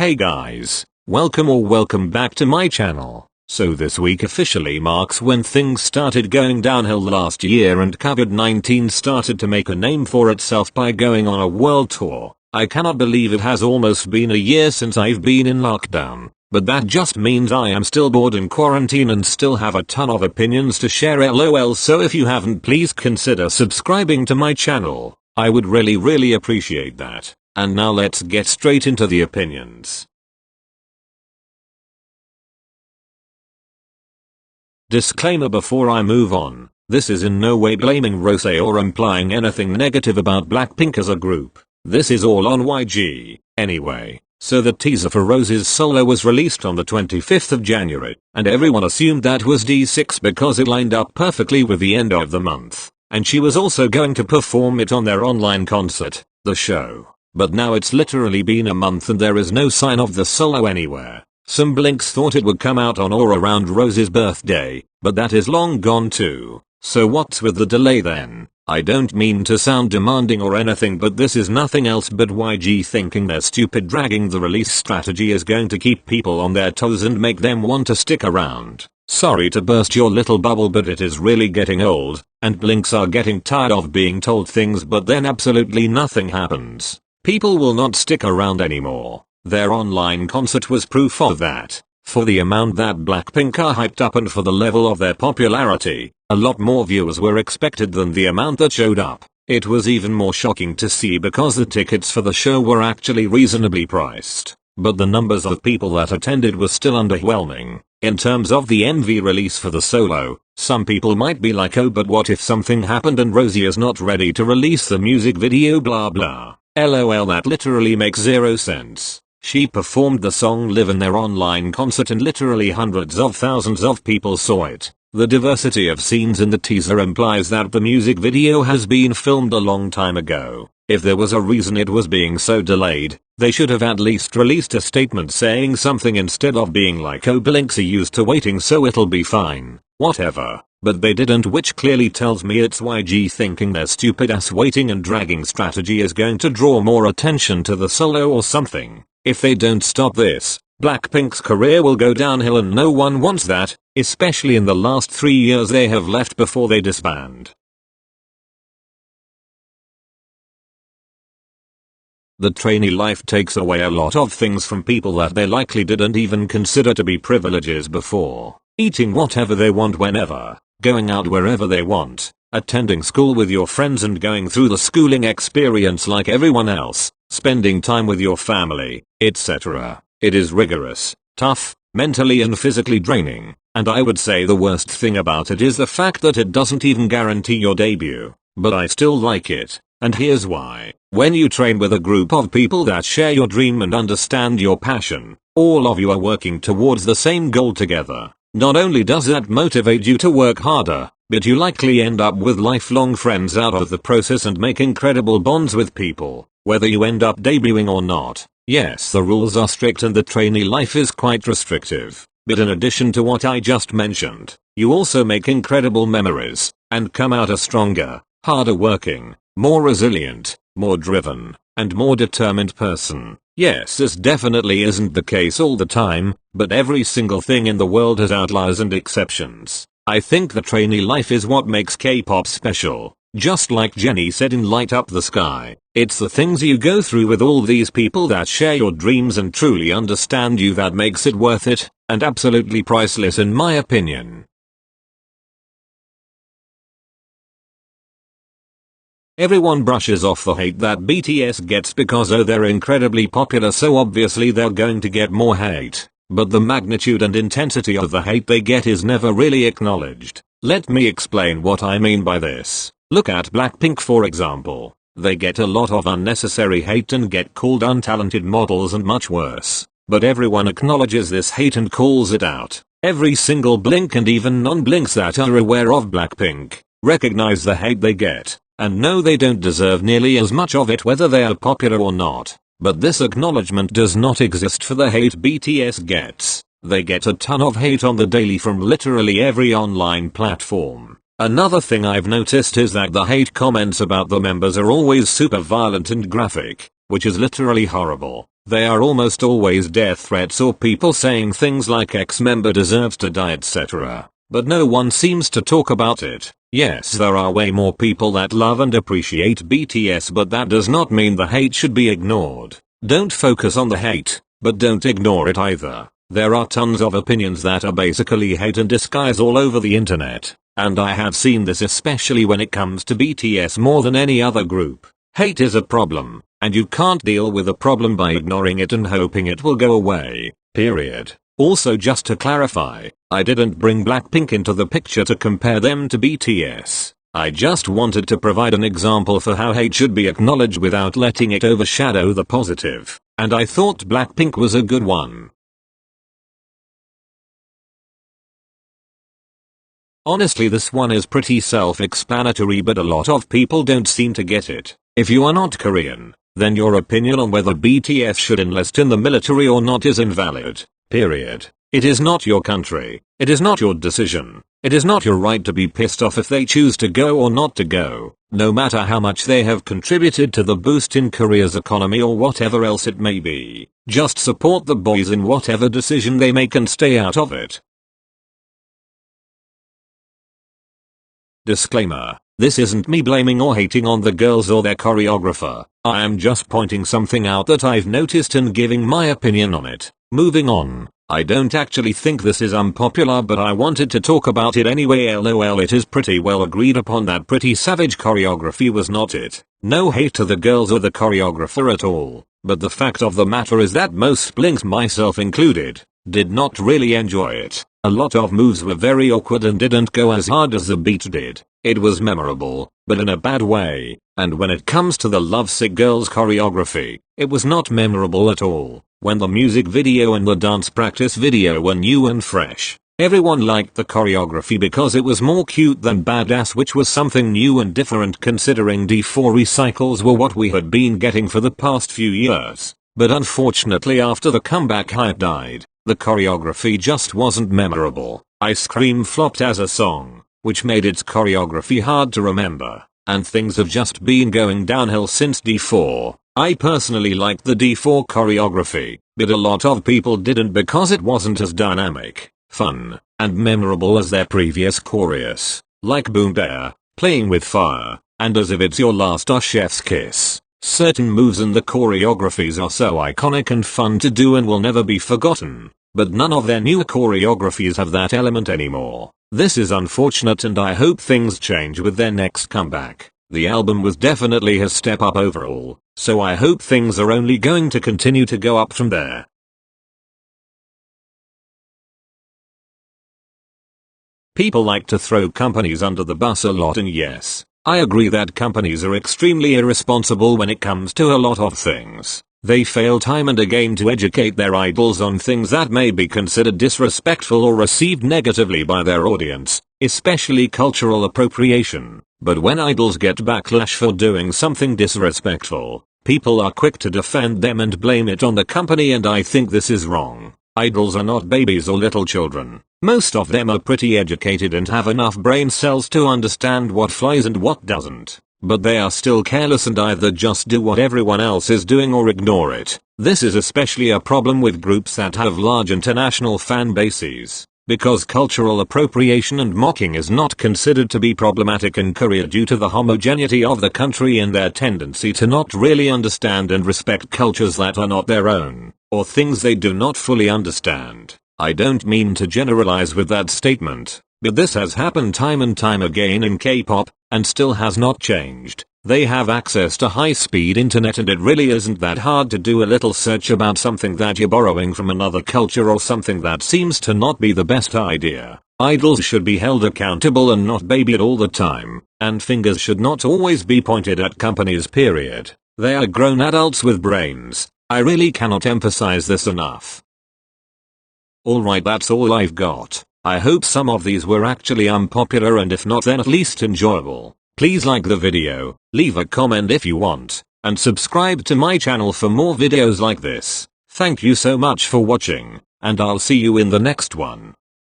Hey guys, welcome back to my channel. So this week officially marks when things started going downhill last year and COVID-19 started to make a name for itself by going on a world tour. I cannot believe it has almost been a year since I've been in lockdown, but that just means I am still bored in quarantine and still have a ton of opinions to share lol. So if you haven't, please consider subscribing to my channel. I would really appreciate that. And now let's get straight into the opinions. Disclaimer before I move on, this is in no way blaming Rosé or implying anything negative about Blackpink as a group. This is all on YG. Anyway, so the teaser for Rose's solo was released on the 25th of January, and everyone assumed that was D6 because it lined up perfectly with the end of the month, and she was also going to perform it on their online concert, The Show. But now it's literally been a month and there is no sign of the solo anywhere. Some blinks thought it would come out on or around Rose's birthday, but that is long gone too. So what's with the delay then? I don't mean to sound demanding or anything, but this is nothing else but YG thinking their stupid dragging the release strategy is going to keep people on their toes and make them want to stick around. Sorry to burst your little bubble, but it is really getting old, and blinks are getting tired of being told things but then absolutely nothing happens. People will not stick around anymore. Their online concert was proof of that. For the amount that Blackpink are hyped up and for the level of their popularity, a lot more viewers were expected than the amount that showed up. It was even more shocking to see because the tickets for the show were actually reasonably priced, but the numbers of people that attended was still underwhelming. In terms of the MV release for the solo, some people might be like, oh, but what if something happened and Rosie is not ready to release the music video blah blah. LOL, that literally makes zero sense. She performed the song live in their online concert and literally hundreds of thousands of people saw it. The diversity of scenes in the teaser implies that the music video has been filmed a long time ago. If there was a reason it was being so delayed, they should have at least released a statement saying something instead of being like, oh, blinks are used to waiting so it'll be fine. Whatever. But they didn't, which clearly tells me it's YG thinking their stupid ass waiting and dragging strategy is going to draw more attention to the solo or something. If they don't stop this, Blackpink's career will go downhill and no one wants that, especially in the last 3 years they have left before they disband. The trainee life takes away a lot of things from people that they likely didn't even consider to be privileges before. Eating whatever they want whenever, going out wherever they want, attending school with your friends and going through the schooling experience like everyone else, spending time with your family, etc. It is rigorous, tough, mentally and physically draining, and I would say the worst thing about it is the fact that it doesn't even guarantee your debut. But I still like it, and here's why. When you train with a group of people that share your dream and understand your passion, all of you are working towards the same goal together. Not only does that motivate you to work harder, but you likely end up with lifelong friends out of the process and make incredible bonds with people, whether you end up debuting or not. Yes, the rules are strict and the trainee life is quite restrictive, but in addition to what I just mentioned, you also make incredible memories, and come out a stronger, harder working, more resilient, more driven, and more determined person. Yes, this definitely isn't the case all the time, but every single thing in the world has outliers and exceptions. I think the trainee life is what makes K-pop special. Just like Jennie said in Light Up the Sky, it's the things you go through with all these people that share your dreams and truly understand you that makes it worth it, and absolutely priceless in my opinion. Everyone brushes off the hate that BTS gets because oh, they're incredibly popular so obviously they're going to get more hate. But the magnitude and intensity of the hate they get is never really acknowledged. Let me explain what I mean by this. Look at Blackpink for example. They get a lot of unnecessary hate and get called untalented models and much worse. But everyone acknowledges this hate and calls it out. Every single blink and even non-blinks that are aware of Blackpink recognize the hate they get. And no, they don't deserve nearly as much of it whether they are popular or not. But this acknowledgement does not exist for the hate BTS gets. They get a ton of hate on the daily from literally every online platform. Another thing I've noticed is that the hate comments about the members are always super violent and graphic, which is literally horrible. They are almost always death threats or people saying things like X-member deserves to die, etc. But no one seems to talk about it. Yes, there are way more people that love and appreciate BTS, but that does not mean the hate should be ignored. Don't focus on the hate, but don't ignore it either. There are tons of opinions that are basically hate in disguise all over the internet, and I have seen this especially when it comes to BTS more than any other group. Hate is a problem, and you can't deal with a problem by ignoring it and hoping it will go away, period. Also, just to clarify, I didn't bring Blackpink into the picture to compare them to BTS. I just wanted to provide an example for how hate should be acknowledged without letting it overshadow the positive, and I thought Blackpink was a good one. Honestly, this one is pretty self-explanatory, but a lot of people don't seem to get it. If you are not Korean, then your opinion on whether BTS should enlist in the military or not is invalid. Period. It is not your country. It is not your decision. It is not your right to be pissed off if they choose to go or not to go, no matter how much they have contributed to the boost in Korea's economy or whatever else it may be. Just support the boys in whatever decision they make and stay out of it. Disclaimer. This isn't me blaming or hating on the girls or their choreographer. I am just pointing something out that I've noticed and giving my opinion on it. Moving on. I don't actually think this is unpopular, but I wanted to talk about it anyway. LOL, it is pretty well agreed upon that pretty savage choreography was not it. No hate to the girls or the choreographer at all. But the fact of the matter is that most blinks, myself included, did not really enjoy it. A lot of moves were very awkward and didn't go as hard as the beat did. It was memorable, but in a bad way. And when it comes to the Lovesick Girls choreography, it was not memorable at all. When the music video and the dance practice video were new and fresh, everyone liked the choreography because it was more cute than badass, which was something new and different considering D4 recycles were what we had been getting for the past few years. But unfortunately, after the comeback hype died, the choreography just wasn't memorable. Ice Cream flopped as a song, which made its choreography hard to remember, and things have just been going downhill since D4. I personally liked the D4 choreography, but a lot of people didn't because it wasn't as dynamic, fun, and memorable as their previous chorus, like Boom Bear, Playing with Fire, and As If It's Your Last or Chef's Kiss. Certain moves in the choreographies are so iconic and fun to do and will never be forgotten, but none of their new choreographies have that element anymore. This is unfortunate, and I hope things change with their next comeback. The album was definitely a step up overall, so I hope things are only going to continue to go up from there. People like to throw companies under the bus a lot, and yes, I agree that companies are extremely irresponsible when it comes to a lot of things. They fail time and again to educate their idols on things that may be considered disrespectful or received negatively by their audience, especially cultural appropriation. But when idols get backlash for doing something disrespectful, people are quick to defend them and blame it on the company, and I think this is wrong. Idols are not babies or little children. Most of them are pretty educated and have enough brain cells to understand what flies and what doesn't. But they are still careless and either just do what everyone else is doing or ignore it. This is especially a problem with groups that have large international fan bases, because cultural appropriation and mocking is not considered to be problematic in Korea due to the homogeneity of the country and their tendency to not really understand and respect cultures that are not their own, or things they do not fully understand. I don't mean to generalize with that statement, but this has happened time and time again in K-pop, and still has not changed. They have access to high-speed internet, and it really isn't that hard to do a little search about something that you're borrowing from another culture or something that seems to not be the best idea. Idols should be held accountable and not babied all the time, and fingers should not always be pointed at companies, period. They are grown adults with brains. I really cannot emphasize this enough. Alright, that's all I've got. I hope some of these were actually unpopular, and if not, then at least enjoyable. Please like the video, leave a comment if you want, and subscribe to my channel for more videos like this. Thank you so much for watching, and I'll see you in the next one.